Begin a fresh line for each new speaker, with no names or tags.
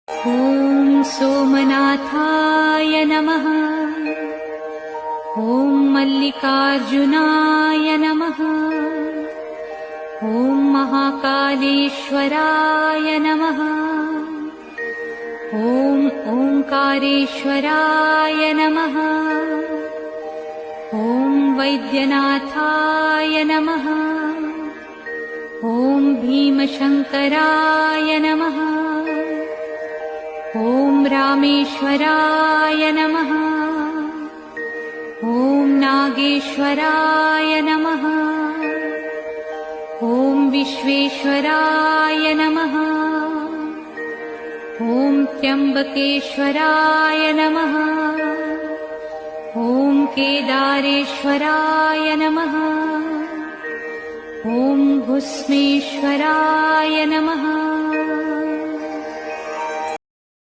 ॐ सोमनाथाय नमः। ॐ मल्लिकार्जुनाय नमः। ॐ महाकालेश्वराय नमः। ॐ ओंकारेश्वराय नमः। ॐ वैद्यनाथाय नमः। ॐ भीमशंकराय नमः। ॐ रामेश्वराय नमः। ॐ नागेश्वराय नमः। ॐ विश्वेश्वराय नमः। ॐ त्र्यंबकेश्वराय नमः। ॐ केदारेश्वराय नमः। ॐ भुस्मेश्वराय नमः।